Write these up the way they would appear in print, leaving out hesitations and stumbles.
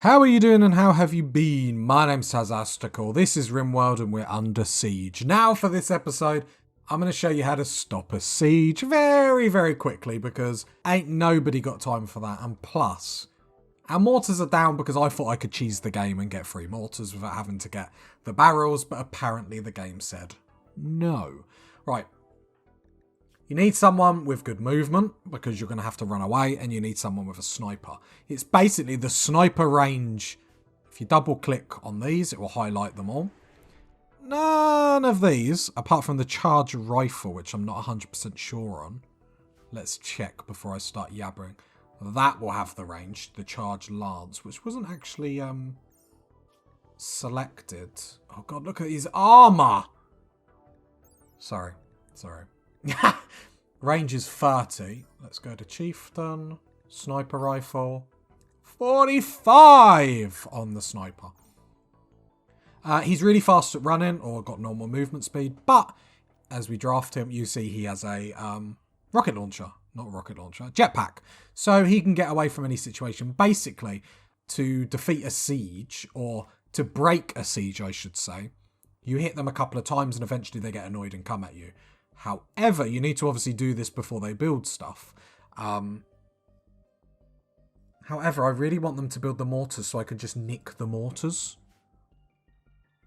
How are you doing and how have you been? My name's Tazastical. This is Rimworld and we're under siege. Now for this episode, I'm going to show you how to stop a siege very, very quickly because ain't nobody got time for that. And plus, our mortars are down because I thought I could cheese the game and get 3 mortars without having to get the barrels, but apparently the game said no. Right. You need someone with good movement because you're going to have to run away, and you need someone with a sniper. It's basically the sniper range. If you double click on these, it will highlight them all. None of these, apart from the charge rifle, which I'm not 100% sure on. Let's check before I start yabbering. That will have the range, the charge lance, which wasn't actually selected. Oh god, look at his armor! Sorry. Range is 30. Let's go to chieftain. Sniper rifle. 45 on the sniper. He's really fast at running or got normal movement speed, but as we draft him, you see he has a rocket launcher. Not a rocket launcher, jetpack. So he can get away from any situation. Basically, to defeat a siege, or to break a siege, I should say, you hit them a couple of times and eventually they get annoyed and come at you. However, you need to obviously do this before they build stuff. However, I really want them to build the mortars so I can just nick the mortars.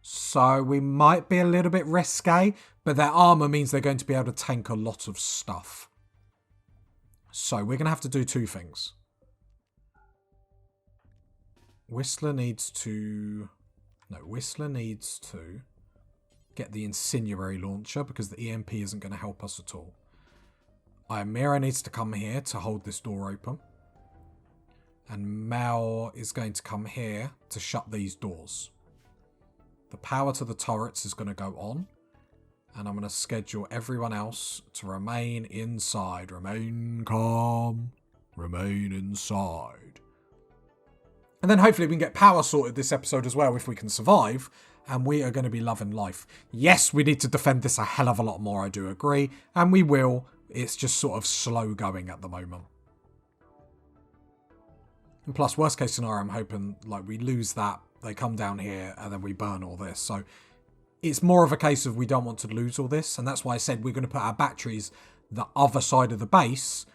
So we might be a little bit risque, but their armor means they're going to be able to tank a lot of stuff. So we're going to have to do 2 things. Whistler needs to get the incendiary launcher because the EMP isn't going to help us at all. Ymira needs to come here to hold this door open. And Mel is going to come here to shut these doors. The power to the turrets is going to go on. And I'm going to schedule everyone else to remain inside. Remain calm. Remain inside. And then hopefully we can get power sorted this episode as well if we can survive. And we are going to be loving life. Yes, we need to defend this a hell of a lot more, I do agree. And we will. It's just sort of slow going at the moment. And plus, worst case scenario, I'm hoping like we lose that. They come down here and then we burn all this. So it's more of a case of we don't want to lose all this. And that's why I said we're going to put our batteries the other side of the base.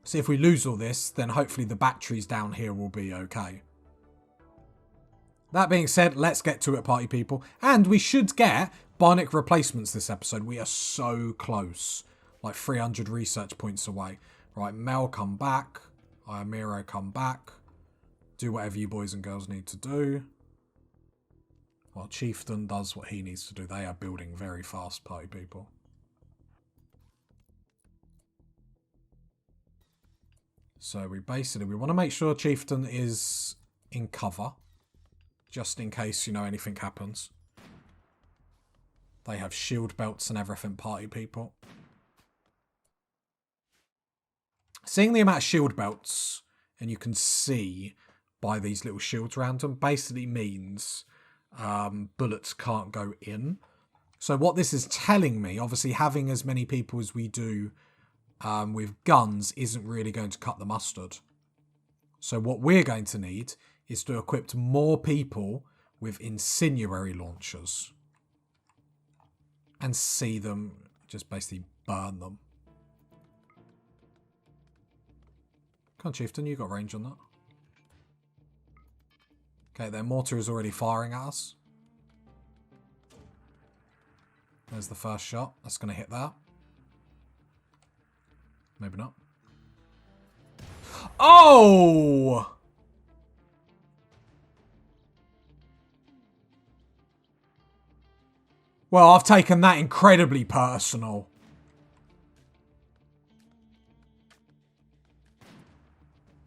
So if we lose all this, then hopefully the batteries down here will be okay. That being said, let's get to it, party people. And we should get bionic replacements this episode. We are so close. Like 300 research points away. Right, Mel, come back. Ymira, come back. Do whatever you boys and girls need to do. While Chieftain does what he needs to do. They are building very fast, party people. So we want to make sure Chieftain is in cover. Just in case, anything happens. They have shield belts and everything, party people. Seeing the amount of shield belts, and you can see by these little shields around them, basically means bullets can't go in. So what this is telling me, obviously having as many people as we do with guns isn't really going to cut the mustard. So what we're going to need is to equip more people with incendiary launchers. And see them just basically burn them. Come on, Chieftain, you got range on that. Okay, their mortar is already firing at us. There's the first shot. That's going to hit that. Maybe not. Oh! Well, I've taken that incredibly personal.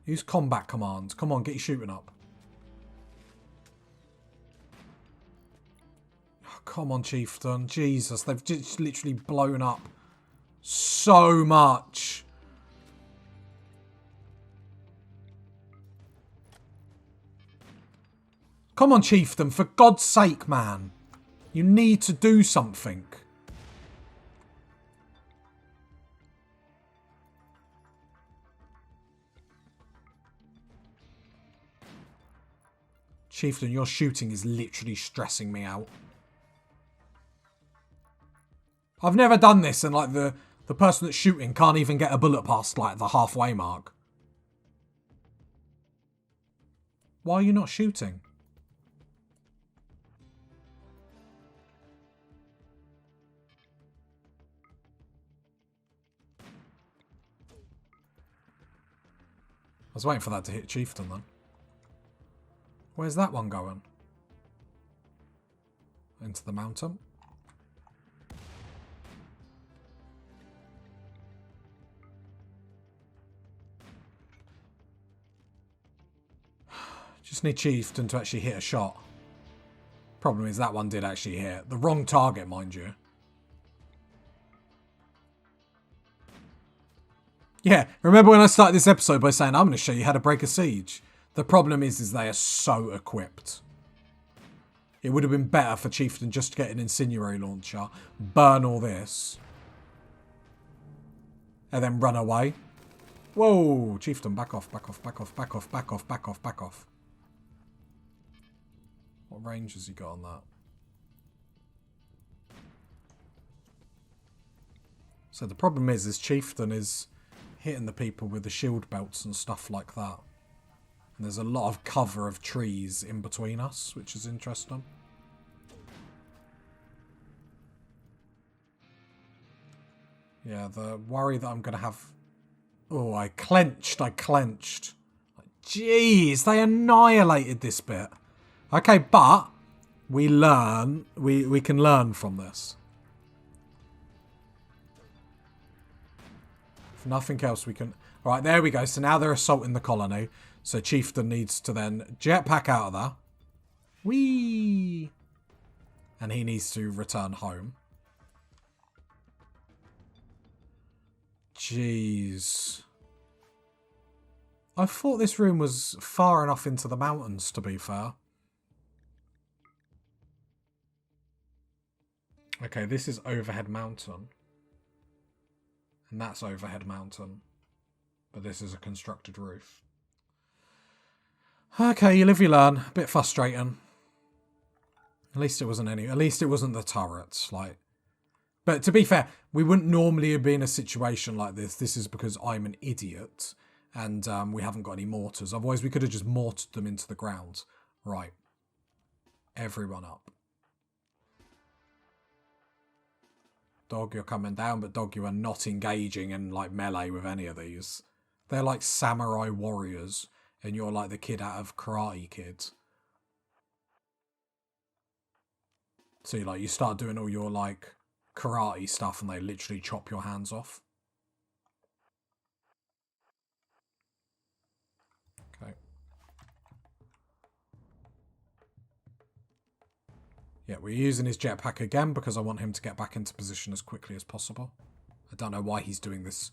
Use combat commands. Come on, get your shooting up. Oh, come on, Chieftain. Jesus, they've just literally blown up so much. Come on, Chieftain, for God's sake, man. You need to do something. Chieftain, your shooting is literally stressing me out. I've never done this, and like the person that's shooting can't even get a bullet past like the halfway mark. Why are you not shooting? I was waiting for that to hit Chieftain then. Where's that one going? Into the mountain. Just need Chieftain to actually hit a shot. Problem is that one did actually hit. The wrong target, mind you. Yeah, remember when I started this episode by saying I'm going to show you how to break a siege? The problem is they are so equipped. It would have been better for Chieftain just to get an incendiary launcher, burn all this, and then run away. Whoa, Chieftain, back off, back off, back off, back off, back off, back off, back off. What range has he got on that? So the problem is Chieftain is hitting the people with the shield belts and stuff like that. And there's a lot of cover of trees in between us, which is interesting. Yeah, the worry that I'm going to have... Oh, I clenched. Jeez, they annihilated this bit. Okay, but we learn. We can learn from this. If nothing else, we can... All right, there we go. So now they're assaulting the colony. So Chieftain needs to then jetpack out of there. Whee! And he needs to return home. Jeez. I thought this room was far enough into the mountains, to be fair. Okay, this is Overhead Mountain. And that's Overhead Mountain. But this is a constructed roof. Okay, you live, you learn. A bit frustrating. At least it wasn't any. At least it wasn't the turrets. Like, but to be fair, we wouldn't normally be in a situation like this. This is because I'm an idiot, and we haven't got any mortars. Otherwise, we could have just mortared them into the ground. Right. Everyone up. Dog, you're coming down, but dog, you are not engaging in like melee with any of these. They're like samurai warriors. And you're like the kid out of Karate Kid. So you start doing all your like karate stuff and they literally chop your hands off. Okay. Yeah, we're using his jetpack again because I want him to get back into position as quickly as possible. I don't know why he's doing this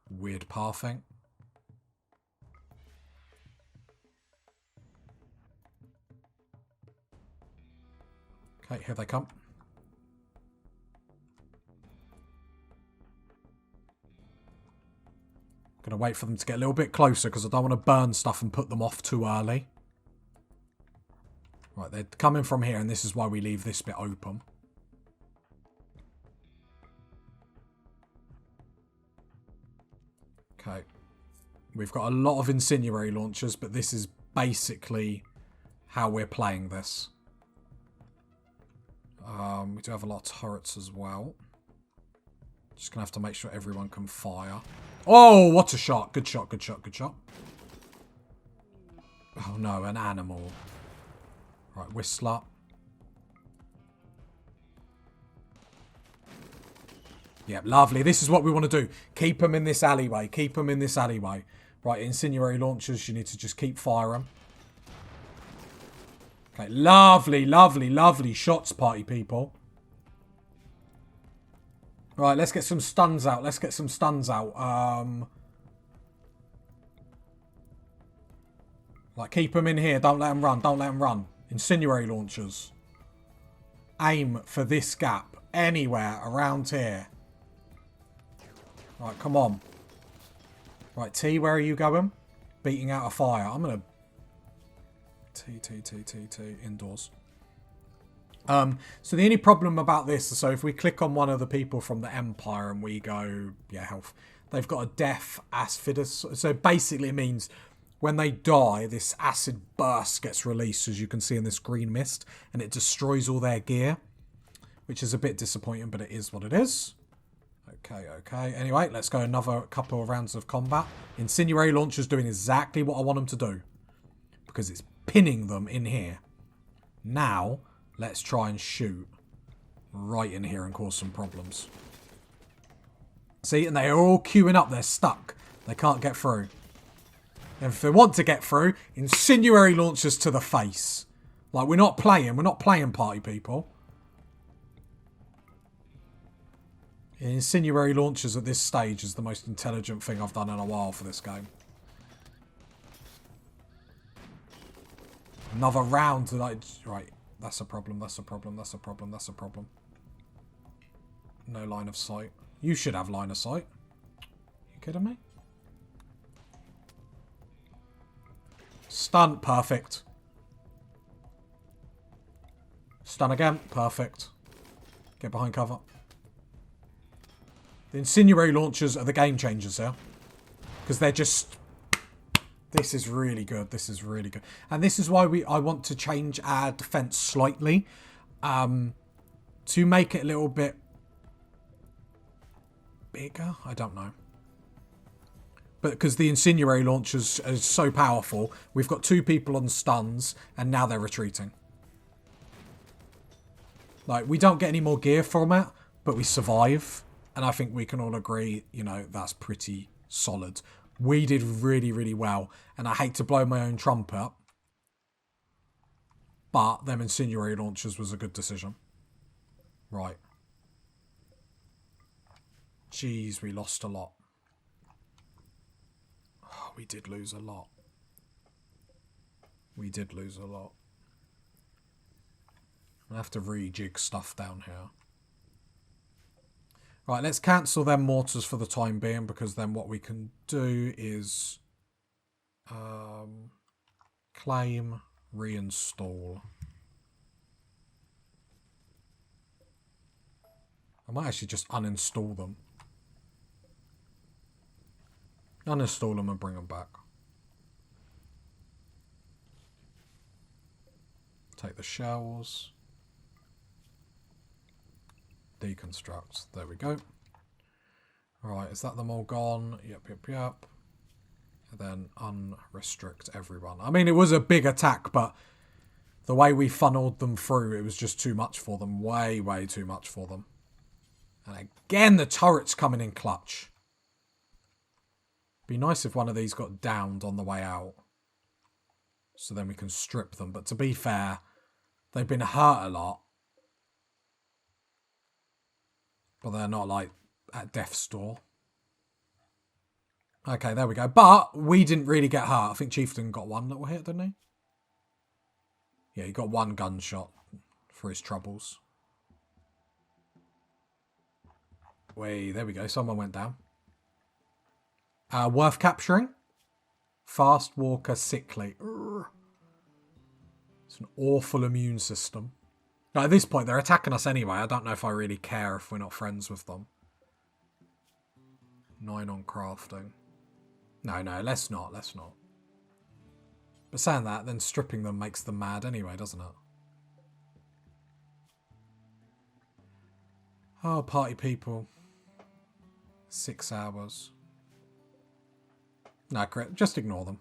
weird pathing. Okay, here they come. Gonna wait for them to get a little bit closer because I don't want to burn stuff and put them off too early. Right, they're coming from here and this is why we leave this bit open. Okay. We've got a lot of incendiary launchers, but this is basically how we're playing this. We do have a lot of turrets as well. Just going to have to make sure everyone can fire. Oh, what a shot. Good shot, good shot, good shot. Oh no, an animal. Right, Whistler. Yep, lovely. This is what we want to do. Keep them in this alleyway. Keep them in this alleyway. Right, incendiary launchers, you need to just keep firing. Okay, lovely, lovely, lovely shots, party people. Right, let's get some stuns out. Let's get some stuns out. Like, keep them in here. Don't let them run. Don't let them run. Incendiary launchers. Aim for this gap. Anywhere around here. Right, come on. Right, T, where are you going? Beating out a fire. I'm going to indoors. So the only problem about this, so if we click on one of the people from the Empire and we go, yeah, health, they've got a death aspidus. So basically it means when they die, this acid burst gets released, as you can see in this green mist, and it destroys all their gear, which is a bit disappointing, but it is what it is. Okay. Anyway, let's go another couple of rounds of combat. Incendiary launcher's doing exactly what I want them to do, because it's pinning them in here. Now, let's try and shoot right in here and cause some problems. See, and they are all queuing up. They're stuck. They can't get through. And if they want to get through, incendiary launchers to the face. Like, we're not playing party people. Incendiary launchers at this stage is the most intelligent thing I've done in a while for this game. Another round. Right, that's a problem. No line of sight. You should have line of sight. You kidding me? Stun, perfect. Stun again, perfect. Get behind cover. The incendiary launchers are the game changers here. Because they're just... This is really good. This is really good. And this is why I want to change our defense slightly. To make it a little bit bigger? I don't know. But because the incendiary launchers are so powerful, we've got 2 people on stuns, and now they're retreating. Like, we don't get any more gear from it, but we survive. And I think we can all agree, you know, that's pretty solid. We did really, really well. And I hate to blow my own trumpet, but them incendiary launchers was a good decision. Right. Jeez, we lost a lot. Oh, we did lose a lot. We did lose a lot. I have to rejig stuff down here. Right, let's cancel them mortars for the time being, because then what we can do is claim, reinstall. I might actually just uninstall them. Uninstall them and bring them back. Take the shells. Deconstruct. There we go. Alright, is that them all gone? Yep. And then unrestrict everyone. I mean, it was a big attack, but the way we funneled them through, it was just too much for them. Way, way too much for them. And again, the turret's coming in clutch. Be nice if one of these got downed on the way out. So then we can strip them. But to be fair, they've been hurt a lot. But they're not like at death's door. Okay, there we go. But we didn't really get hurt. I think Chieftain got one little hit, didn't he? Yeah, he got one gunshot for his troubles. Wait, there we go. Someone went down. Worth capturing. Fast walker, sickly. It's an awful immune system. Now, at this point, they're attacking us anyway. I don't know if I really care if we're not friends with them. 9 on crafting. No, let's not. But saying that, then stripping them makes them mad anyway, doesn't it? Oh, party people. 6 hours. No, correct. Just ignore them.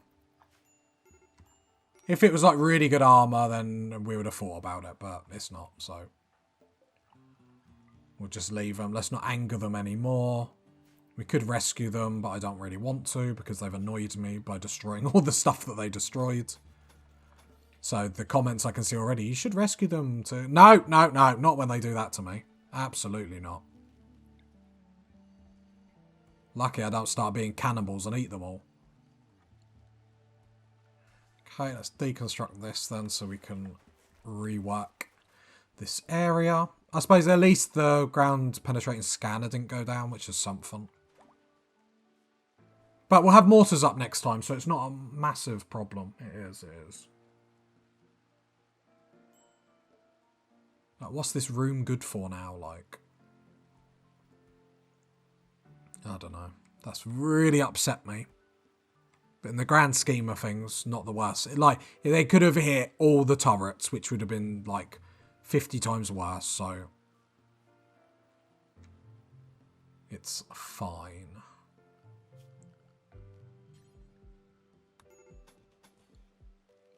If it was like really good armor, then we would have thought about it, but it's not, so. We'll just leave them. Let's not anger them anymore. We could rescue them, but I don't really want to because they've annoyed me by destroying all the stuff that they destroyed. So the comments I can see already, you should rescue them to... No, not when they do that to me. Absolutely not. Lucky I don't start being cannibals and eat them all. Okay, let's deconstruct this then so we can rework this area. I suppose at least the ground penetrating scanner didn't go down, which is something. But we'll have mortars up next time, so it's not a massive problem. It is. What's this room good for now, like? I don't know. That's really upset me. But in the grand scheme of things, not the worst. Like, they could have hit all the turrets, which would have been, like, 50 times worse, so... It's fine.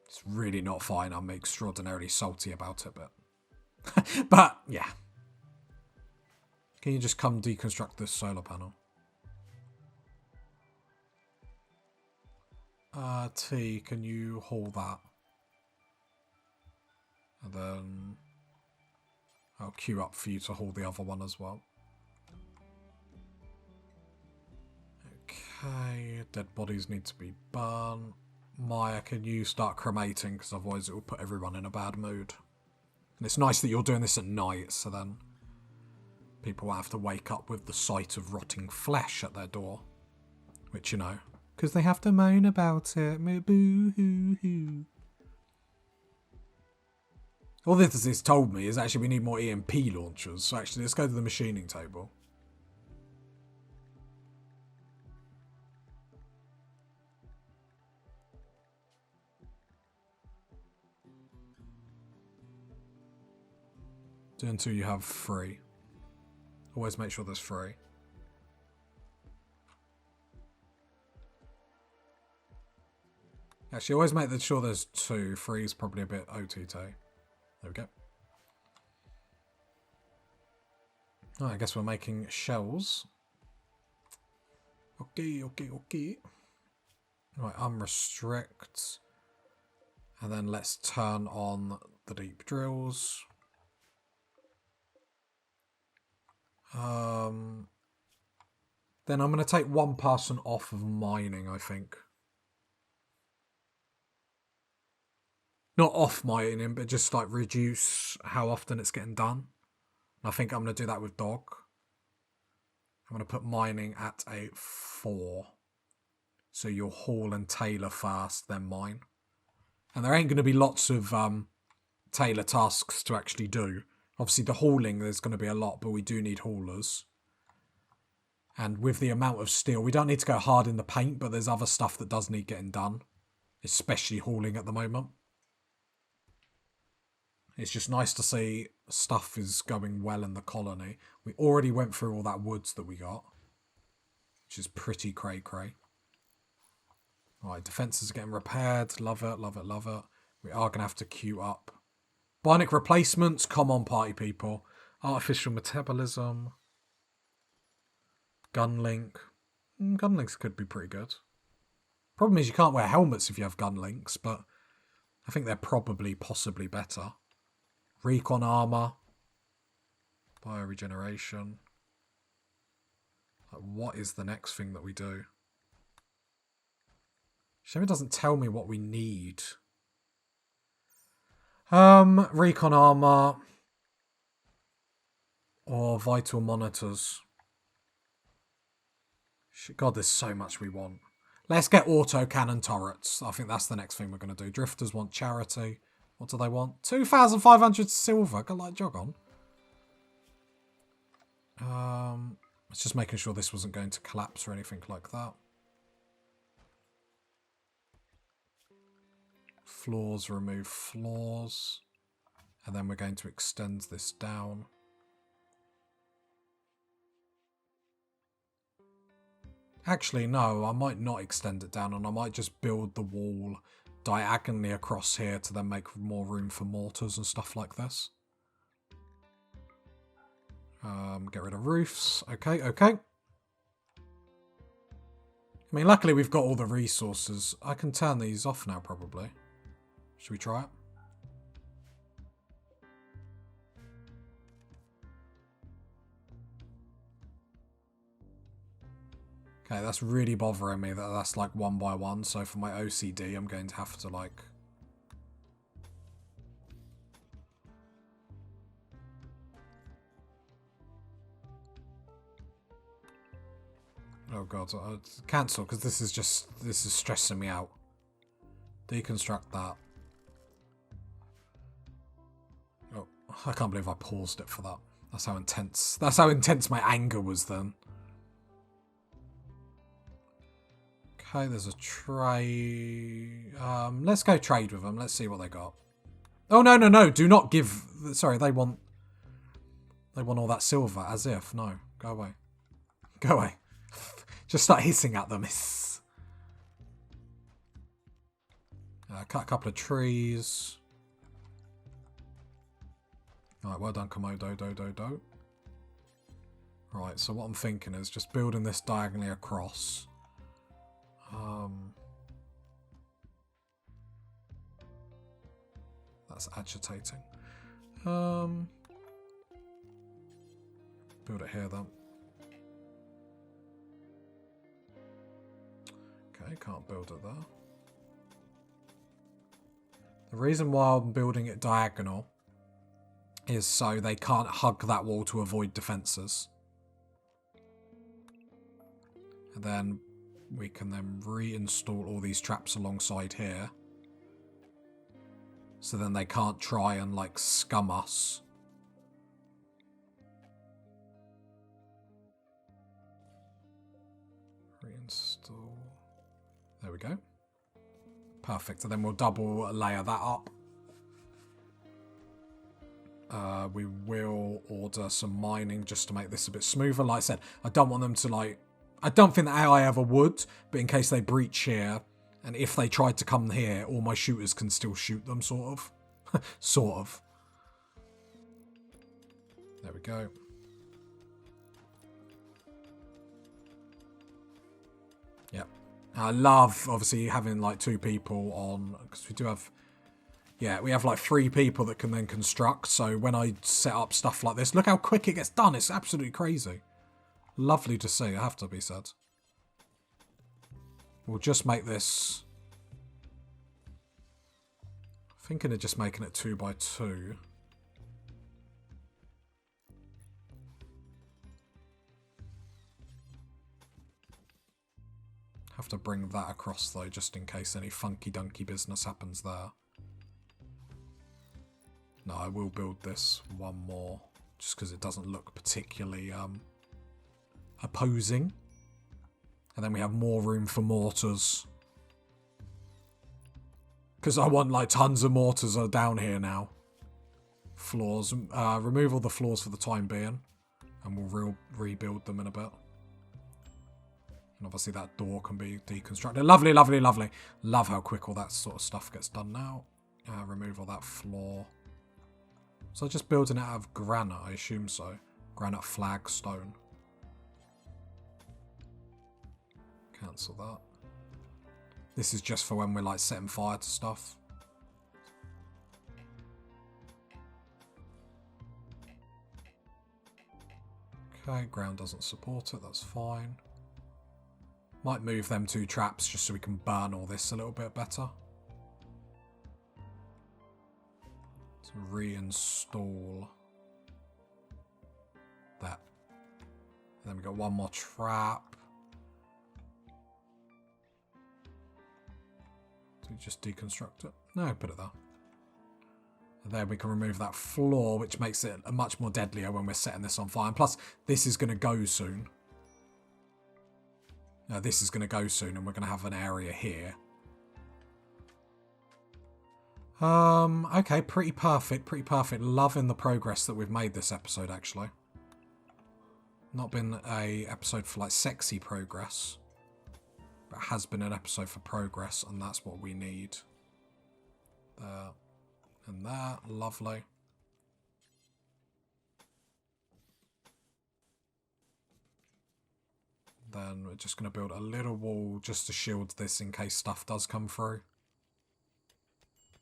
It's really not fine. I'm extraordinarily salty about it, but... but, yeah. Can you just come deconstruct this solar panel? T, can you haul that? And then... I'll queue up for you to haul the other one as well. Okay, dead bodies need to be burned. Maya, can you start cremating? Because otherwise it will put everyone in a bad mood. And it's nice that you're doing this at night, so then people will have to wake up with the sight of rotting flesh at their door. Which, you know, because they have to moan about it. Boo-hoo-hoo. All this has told me is actually we need more EMP launchers. So actually, let's go to the machining table. Do until you have 3. Always make sure there's 3. Actually, always make sure there's 2. 3 is probably a bit OTT. There we go. Oh, I guess we're making shells. Okay. Right, unrestrict. And then let's turn on the deep drills. Then I'm going to take one person off of mining, I think. Not off mining, but just like reduce how often it's getting done. And I think I'm going to do that with dog. I'm going to put mining at a 4. So you'll haul and tailor first, then mine. And there ain't going to be lots of tailor tasks to actually do. Obviously the hauling, there's going to be a lot, but we do need haulers. And with the amount of steel, we don't need to go hard in the paint, but there's other stuff that does need getting done. Especially hauling at the moment. It's just nice to see stuff is going well in the colony. We already went through all that woods that we got. Which is pretty cray-cray. Alright, defences are getting repaired. Love it. We are going to have to queue up. Bionic replacements. Come on, party people. Artificial metabolism. Gunlink. Gunlinks could be pretty good. Problem is you can't wear helmets if you have gunlinks, but I think they're probably possibly better. Recon armor. Bioregeneration. Like, what is the next thing that we do? Shame it doesn't tell me what we need. Recon armor. Or vital monitors. God, there's so much we want. Let's get auto cannon turrets. I think that's the next thing we're going to do. Drifters want charity. What do they want? 2,500 silver. Got like jog on. It's just making sure this wasn't going to collapse or anything like that. Floors, remove floors. And then we're going to extend this down. Actually, no, I might not extend it down and I might just build the wall diagonally across here to then make more room for mortars and stuff like this. Get rid of roofs. Okay. I mean, luckily we've got all the resources. I can turn these off now, probably. Should we try it? Okay, that's really bothering me that that's like 1 by 1. So for my OCD, I'm going to have to like... Oh god, cancel, because this is stressing me out. Deconstruct that. Oh, I can't believe I paused it for that. That's how intense my anger was then. Okay, there's a trade. Let's go trade with them. Let's see what they got. Oh, no. Do not give... Sorry, they want all that silver, as if. No, go away. Go away. Just start hissing at them. Cut a couple of trees. Alright, well done, Komodo, do. Right, so what I'm thinking is just building this diagonally across. That's agitating. Build it here then. Okay, can't build it there. The reason why I'm building it diagonal is so they can't hug that wall to avoid defences. And then we can then reinstall all these traps alongside here. So then they can't try and like scum us. Reinstall. There we go. Perfect. And then we'll double layer that up. We will order some mining just to make this a bit smoother. Like I said, I don't want them to like... I don't think the AI ever would, but in case they breach here, and if they tried to come here, all my shooters can still shoot them, sort of. Sort of. There we go. Yep. I love, obviously, having like 2 people on, because we do have... Yeah, we have like 3 people that can then construct, so when I set up stuff like this, look how quick it gets done. It's absolutely crazy. Lovely to see, I have to be said. We'll just make this... Thinking of just making it 2 by 2. Have to bring that across though, just in case any funky dunky business happens there. No, I will build this one more, just because it doesn't look particularly opposing. And then we have more room for mortars. Because I want like tons of mortars are down here now. Floors. Remove all the floors for the time being. And we'll rebuild them in a bit. And obviously that door can be deconstructed. Lovely, lovely, lovely. Love how quick all that sort of stuff gets done now. Remove all that floor. So just building it out of granite, I assume so. Granite flagstone. Cancel that. This is just for when we're like setting fire to stuff. Okay, ground doesn't support it, that's fine. Might move them 2 traps just so we can burn all this a little bit better. To reinstall that. And then we got 1 more trap. Do we just deconstruct it? No, put it there. And then we can remove that floor, which makes it much more deadlier when we're setting this on fire. And plus, this is going to go soon. This is going to go soon, and we're going to have an area here. Okay, pretty perfect, pretty perfect. Loving the progress that we've made this episode, actually. Not been a episode for, like, sexy progress. But has been an episode for progress, and that's what we need. There. And there. Lovely. Then we're just going to build a little wall just to shield this in case stuff does come through.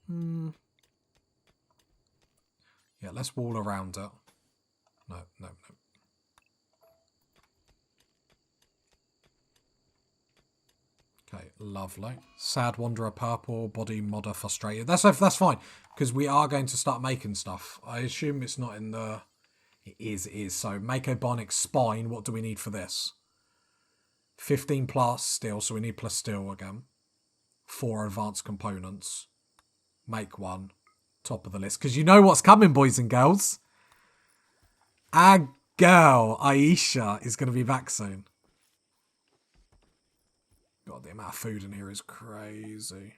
Yeah, let's wall around it. No. Okay, lovely. Sad Wanderer purple, body modder frustrated. That's fine, because we are going to start making stuff. I assume it's not in the... It is. So, Mako Bionic Spine, what do we need for this? 15 plus steel, so we need plus steel again. 4 advanced components. Make 1. top of the list. Because you know what's coming, boys and girls. Our girl, Aisha, is going to be back soon. God, the amount of food in here is crazy.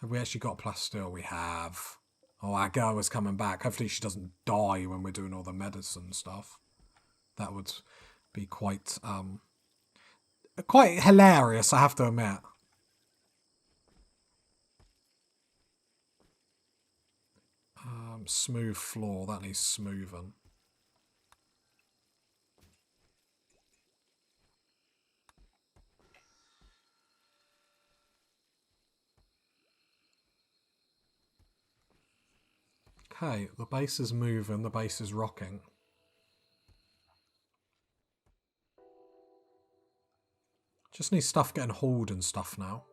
Have we actually got plasteel? We have. Oh, our girl is coming back. Hopefully she doesn't die when we're doing all the medicine stuff. That would be quite hilarious, I have to admit. Smooth floor. That needs smoothing. Okay, the base is moving, the base is rocking. Just need stuff getting hauled and stuff now.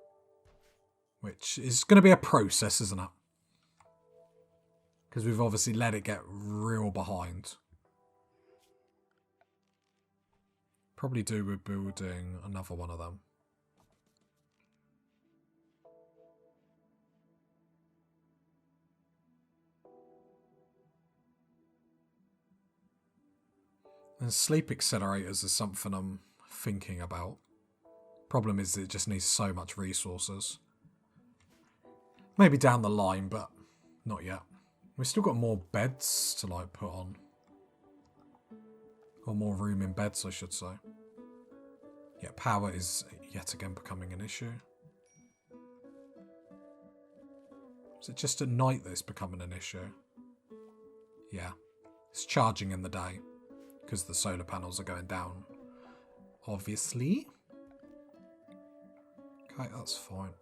Which is going to be a process, isn't it? Because we've obviously let it get real behind. Probably do with building another one of them. And sleep accelerators is something I'm thinking about. Problem is it just needs so much resources. Maybe down the line, but not yet. We've still got more beds to like put on. Or more room in beds, I should say. Yeah, power is yet again becoming an issue. Is it just at night that it's becoming an issue? Yeah. It's charging in the day. Because the solar panels are going down. Obviously. Okay, that's fine.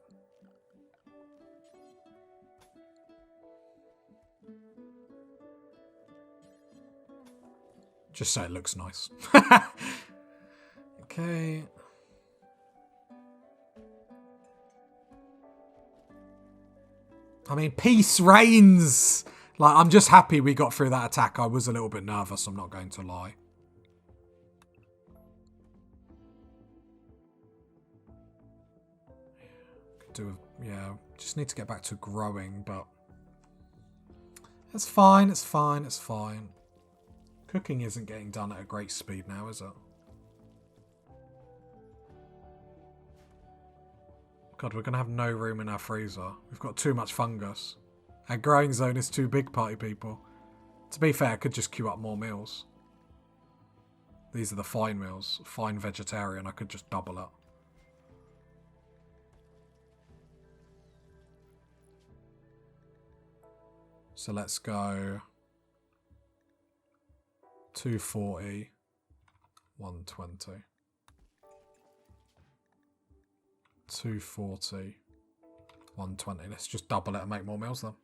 Just so it looks nice. Okay. I mean, peace reigns! Like, I'm just happy we got through that attack. I was a little bit nervous, I'm not going to lie. Could do, yeah, just need to get back to growing, but... It's fine, it's fine, it's fine. Cooking isn't getting done at a great speed now, is it? God, we're going to have no room in our freezer. We've got too much fungus. Our growing zone is too big, party people. To be fair, I could just queue up more meals. These are the fine meals. Fine vegetarian, I could just double it. So let's go 240, 120. 240, 120. Let's just double it and make more meals then.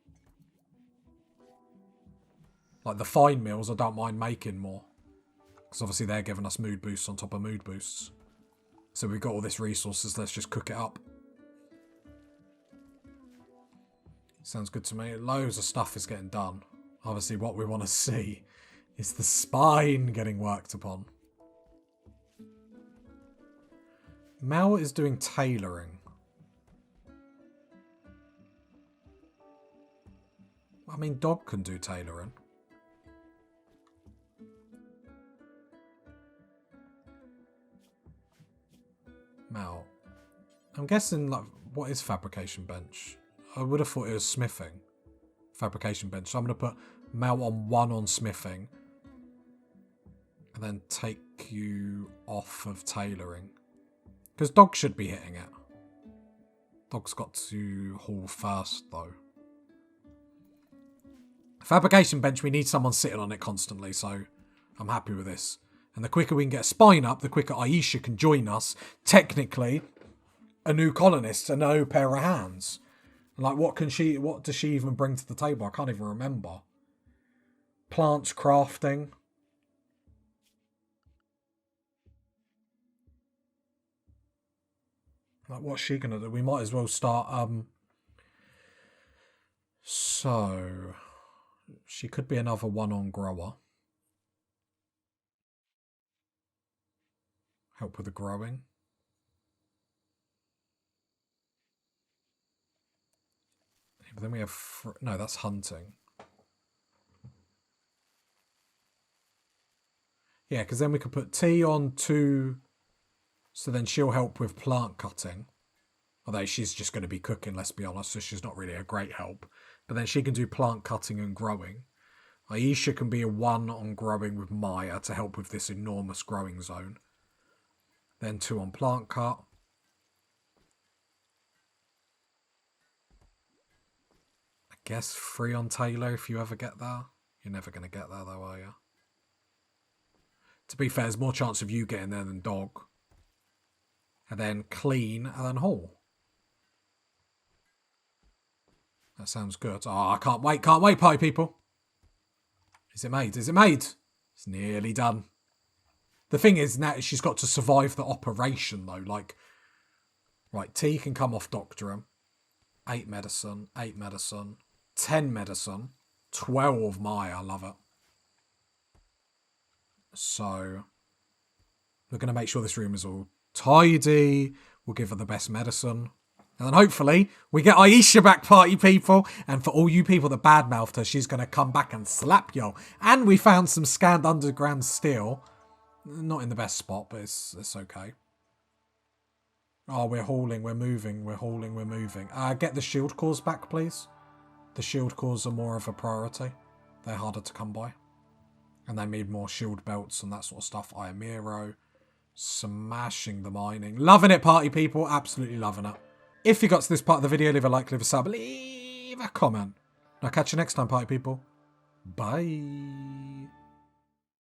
Like the fine meals, I don't mind making more. Because obviously they're giving us mood boosts on top of mood boosts. So we've got all this resources, let's just cook it up. Sounds good to me. Loads of stuff is getting done. Obviously what we want to see is the spine getting worked upon. Mel is doing tailoring. I mean, Dog can do tailoring. Mel. I'm guessing, like, what is fabrication bench? I would have thought it was smithing. Fabrication bench. So I'm going to put Mel on 1 on smithing. And then take you off of tailoring. Because Dog should be hitting it. Dog's got to haul first, though. Fabrication bench, we need someone sitting on it constantly, so I'm happy with this. And the quicker we can get a spine up, the quicker Aisha can join us. Technically, a new colonist, a new pair of hands. Like, what does she even bring to the table? I can't even remember. Plants crafting. Like, what's she gonna do? We might as well start, So, she could be another 1 on grower. Help with the growing. But then we have... no, that's hunting. Yeah, because then we could put tea on 2... So then she'll help with plant cutting. Although she's just going to be cooking, let's be honest, so she's not really a great help. But then she can do plant cutting and growing. Aisha can be a 1 on growing with Maya to help with this enormous growing zone. Then 2 on plant cut. I guess 3 on Taylor if you ever get there. You're never going to get there though, are you? To be fair, there's more chance of you getting there than dog. And then clean and then haul. That sounds good. Oh, I can't wait, party people. Is it made? Is it made? It's nearly done. The thing is, now she's got to survive the operation, though. Like, right, tea can come off Doctorum. 8 medicine, 8 medicine, 10 medicine, 12 Maya. I love it. So, we're going to make sure this room is all tidy. We'll give her the best medicine. And then hopefully we get Aisha back, party people. And for all you people that badmouthed her, she's going to come back and slap y'all. And we found some scanned underground steel. Not in the best spot, but it's okay. Oh, we're hauling, we're moving, we're hauling, we're moving. Get the shield cores back, please. The shield cores are more of a priority. They're harder to come by. And they need more shield belts and that sort of stuff. Iamiro. Smashing the mining. Loving it, party people. Absolutely loving it. If you got to this part of the video, leave a like, leave a sub, leave a comment. And I'll catch you next time, party people. Bye.